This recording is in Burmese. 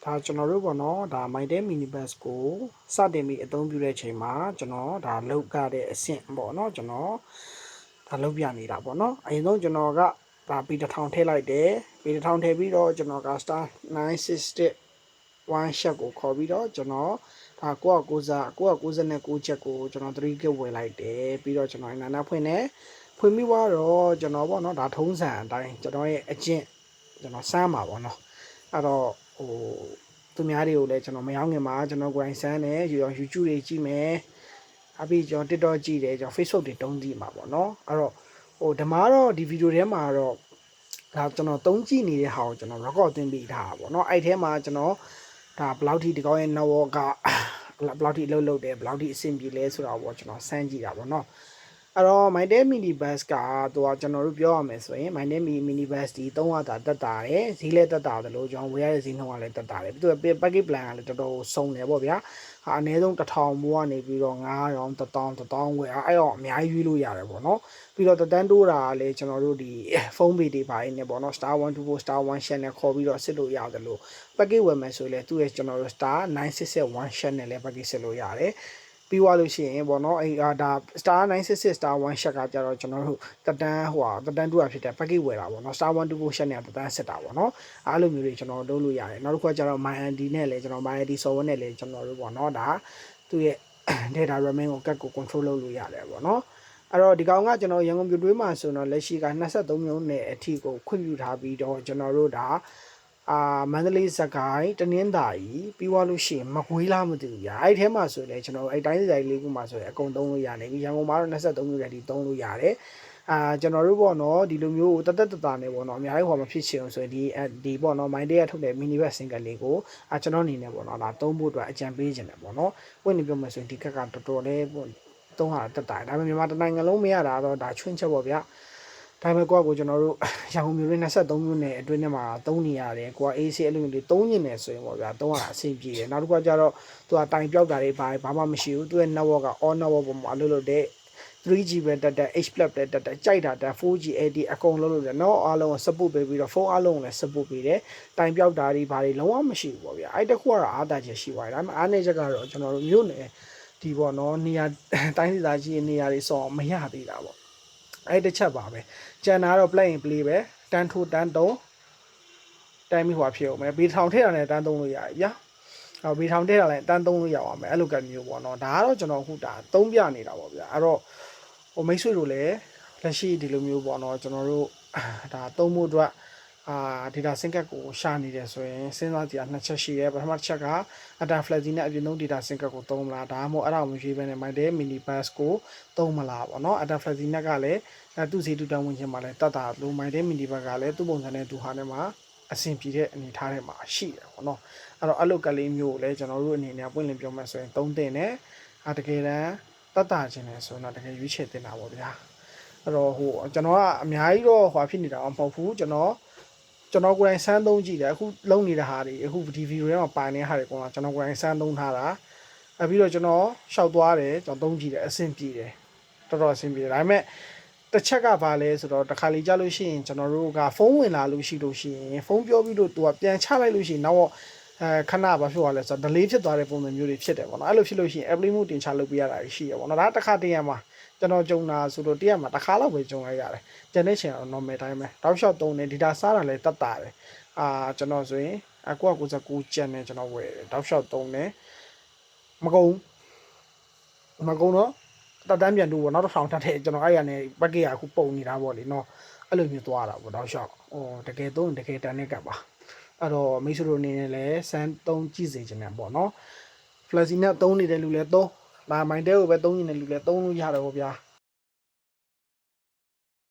ဒါကျွန်တော်တို့ပေါ့နော်ဒါ Mytel Minibus ကိုစတင်ပြီးအသုံးပြုတဲ့အချိန်မှာကျွန်တော်ဒါလောက်ကြတဲ့အဆင့်ပေါ့နော်ကျွန်တော်ဒါလောက်ပြနေတာပေါ့နော်အရင်ဆုံးကျွန်တော်ကဒါ P1000 ထည့်လိုက်တယ်P1000ထည့်ပြီးတော့ကျွန်တော်က star 961 one shot ကိုခေါ်ပြီးတော့ကျွန်တော်ဒါ999ချက်ကိုကျွန်တော်3 gig ဝယ်လိုက်တယ်ပြီးတော့ကျွန်တော်အင်တာနက်ဖွင့်ပြီးတော့ကျွန်တော်ပေါ့နော်ဒါထုံးစံအတိုင်းကျွန်တော်ရဲ့အကျင့်ကျွန်တော်စမ်းပါပေါ့နော်အဲ့တော့သူများတွေကိုလည်းကျွန်တော်မရောက်ခင်မှာကျွန်တော်ကိုယ်တိုင်စမ်းတယ်YouTube တွေကြည့်မယ်အပြီးကျွန်တော် TikTok ကြည့်တယ်ကျွန်တော် Facebook တွေတုံးကြည့်မှာပေါ့နော်အဲ့တော့ဓမ္မတော့ဒီဗီဒီယိုထဲမှာတော့ဒါကျွန်တော်တုံးကြည့်နေတဲ့ဟာကိုကျွန်တော် record သွင်းပေးထားတာပေါ့နော်အဲ့ထဲမှာကျွန်တော်ဒါဘယ်လောက်ထိဒီကောင်းရဲ့ network ကဘယ်လောက်ထိအလုပ်လုပ်တယ်ဘယ်လောက်ထိအဆင်ပြေလဲဆိုတာပေါ့ကျွန်တော်စမ်းကြည့်တာပေါ့နော်အဲ့တော့ Mytel Minibus ကကျွန်တော်တို့ပြောရမယ်ဆိုရင် Mytel Minibus ဒီ300တာတက်တာတယ်ဈေးလည်းတက်တာတယ်လို့ကျွန်တော်ဝယ်ရတဲ့ဈေးနှုန်းကလည်းတက်တာတယ်ပြီးတော့ package plan ကလည်းတော်တော်စုံတယ်ပေါ့ဗျာအနည်းဆုံး1000မိုးကနေပြီးတော့900 1000ဝယ်အဲ့တော့အများကြီးရွေးလို့ရတယ်ပေါ့နော်ပြီးတော့တန်းတိုးတာကလည်းကျွန်တော်တို့ဒီဖုန်းပေတွေပါနေပေါ့နော် star 124 star 1 share နဲ့ခေါ်ပြီးတော့စစ်လို့ရတယ်လို့ package ဝယ်မယ်ဆိုရင်လည်းသူ့ရဲ့ကျွန်တော်တို့ star 961 share နဲ့လည်း package စစ်လို့ရတယ်ပြီးသွားလို့ရှိရင်ပေါ့နော်ဒါ star 966 star 1 shot ကကြတော့ကျွန်တော်တို့တက်တန်းတူတာဖြစ်တဲ့ package ဝယ်တာပေါ့နော် star 124 shot နဲ့တက်တန်းစစ်တာပေါ့နော်အားလိုမျိုးတွေကျွန်တော်လုပ်လို့ရတယ်နောက်တစ်ခုကကြတော့ MyID နဲ့လည်းကျွန်တော် MyID software နဲ့လည်းကျွန်တော်တို့ပေါ့နော်ဒါသူ့ရဲ့ data roaming ကိုကတ်ကို control လုပ်လို့ရတယ်ပေါ့နော်အဲ့တော့ဒီကောင်ကကျွန်တော်ရန်ကုန်ပြည်တွင်းမှာဆိုတော့လက်ရှိက23မျိုးနဲ့အထိကိုခွင့်ပြုထားပြီးတော့ကျွန်တော်တို့ဒါမန္တလေးစကိုင်းတနင်္သာရီပြီးသွားလို့ရှိရင်မကွေးလားမသိဘူးညာအဲ့ထဲမှာဆိုလည်းကျွန်တော်အဲ့တိုင်းတိုင်းလေးခုမှာဆိုရင်အကုန်သုံးလို့ရနေပြီရန်ကုန်မှာတော့23မျိုးနဲ့ဒီသုံးလို့ရတယ်ကျွန်တော်တို့ပေါ့နော်ဒီလိုမျိုးတသက်နဲ့ပေါ့နော်အများကြီးဟောမဖြစ်ချင်အောင်ဆိုရင်ဒီပေါ့နော် Mytel ကထုတ်တဲ့ mini bus single လေးကိုကျွန်တော်အနေနဲ့ပေါ့နော်ဒါသုံးဖို့အတွက်အကြံပေးခြင်းတယ်ပေါ့နော်ဝင်နေပြောမှဆိုရင်ဒီကက်ကတော်တော်လေးပေါ့သုံးဟာတက်တာဒါပေမဲ့မြန်မာတိုင်းနိုင်ငံလုံးမရတာတော့ဒါချွင်းချက်ပေါ့ဗျာဒါပေမဲ့ကိုကျွန်တော်တို့ရန်ကုန်မြို့လေး23မြို့နယ်အတွင်းထဲမှာသုံးနေရတယ်ကိုက AC အလုံးလေးသုံးညင်နေဆိုရင်ပေါ့ဗျာသုံးရအဆင်ပြေတယ်နောက်တစ်ခုကကြတော့သူကတိုင်ပြောက်တာတွေဘာမှမရှိဘူးသူရဲ့ network က on network ပေါ်မှာလို့တဲ့ 3G ပဲတက် H+ ပဲတက်ကြိုက်တာတက် 4G LTE အကုန်လုံးလို့တယ်နော်အားလုံး support ပေးပြီးတော့ဖုန်းအားလုံးလည်း support ပေးတယ်တိုင်ပြောက်တာတွေဘာတွေလုံးဝမရှိဘူးပေါ့ဗျာအဲ့တခုကတော့အားသာချက်ရှိပါတယ်ဒါပေမဲ့အားနည်းချက်ကတော့ကျွန်တော်တို့မြို့နယ်ဒီပေါ့နော်နေရာတိုင်းဒေသကြီးနေရာတွေစောမရသေးတာပေါ့အဲ့တစ်ချက်ပါပဲကျန်တာတော့ play and play ပဲတန်းထိုးတန်းတုံးတိုင်းမိဟွာဖြစ်အောင်မယ်ဘေးထောင်ထည့်တာလည်းတန်းသုံးလို့ရတယ်ဗျာဘေးထောင်ထည့်တာလည်းတန်းသုံးလို့ရအောင်မယ်အဲ့လိုကမျိုးပေါ့နော်ဒါကတော့ကျွန်တော်အခုဒါသုံးပြနေတာပေါ့ဗျာအဲ့တော့မိတ်ဆွေတို့လည်းလက်ရှိဒီလိုမျိုးပေါ့နော်ကျွန်တော်တို့ဒါသုံးဖို့အတွက်data sync ကိုရှာနေတယ်ဆိုရင်စဉ်းစားကြည့်ရနှစ်ချက်ရှိတယ်ပထမတစ်ချက်က data flexi နဲ့အပြင်ဆုံး data sync ကိုသုံးမလားဒါမှမဟုတ်အဲ့ဒါကိုမရွေးဘဲနဲ့ Mytel Minibus ကိုသုံးမလားပေါ့နော် data flexi နဲ့ကလည်းသူ့စီတူတန်းဝင်ခြင်းမှာလည်းတတ်တာလို့ Mytel Minibus ကလည်းသူ့ပုံစံနဲ့သူဟာနဲ့မှာအဆင်ပြေတဲ့အနေထားထဲမှာရှိတယ်ပေါ့နော်အဲ့တော့အဲ့လိုကလေးမျိုးကိုလည်းကျွန်တော်တို့အနေနဲ့ပွင့်လင်းပြောမှဆိုရင်သုံးတင်တယ်တကယ်တမ်းတတ်တာခြင်းလည်းဆိုတော့တကယ်ရွေးချယ်တင်တာပေါ့ဗျာအဲ့တော့ကျွန်တော်ကအများကြီးတော့ဟွာဖြစ်နေတာမဟုတ်ဘူးကျွန်တော်ကိုယ်တိုင်စမ်းသုံးကြည့်တယ်အခုလုံနေတဲ့ဟာတွေအခုဒီဗီဒီယိုထဲမှာပါနေတဲ့ဟာတွေကတော့ကျွန်တော်ကိုယ်တိုင်စမ်းသုံးထားတာပြီးတော့ကျွန်တော်ရှောက်သွားတယ်ကျွန်တော်သုံးကြည့်တယ်အဆင်ပြေတယ်တော်တော်အဆင်ပြေတယ်ဒါပေမဲ့တစ်ချက်ကဘာလဲဆိုတော့တစ်ခါလေကြာလို့ရှိရင်ကျွန်တော်တို့ကဖုန်းဝင်လာလို့ရှိရင်ဖုန်းပြောပြီးတော့သူကပြန်ချလိုက်လို့ရှိရင်နောက်ခဏဘာဖြစ်သွားလဲဆိုတော့ delay ဖြစ်သွားတဲ့ပုံစံမျိုးတွေဖြစ်တယ်ပေါ့နော်အဲ့လိုဖြစ်လို့ရှိရင် airplane mode တင်ချလုပ်ပေးရတာရှိရပေါ့နော်ဒါတစ်ခါတည်းရမှာကျွန်တော်ကြုံတာဆိုတော့တရက်မှာတစ်ခါလောက်ပဲကြုံလိုက်ရတယ်ကျန်တဲ့ချိန်ကတော့ normal တိုင်းပဲတောက်လျှောက်သုံးတယ် data စားတာလည်းတတ်တာတယ်ကျွန်တော်ဆိုရင်999ကျန်တယ်ကျွန်တော်ဝယ်တယ်တောက်လျှောက်သုံးတယ်မကုန်တော့တန်းပြန်တူပေါ့နောက်တစ်ထောင်ထပ်ထည့်ကျွန်တော်အဲ့ရနေပက်ကရအခုပုံနေတာပေါ့လေနော်အဲ့လိုမျိုးသွားတာပေါ့တောက်လျှောက်တကယ်သုံးတကယ်တန်းနဲ့ကပ်ပါအဲ့တော့မိတ်ဆွေတို့အနေနဲ့လည်းစမ်းသုံးကြည့်စေချင်တယ်ပေါ့နော် flexi နဲ့သုံးနေတဲ့လူလည်းသုံးMytel ကိုပဲသုံးနေတဲ့လူလည်းသုံးလို့ရတယ်ပေါ့ဗျာ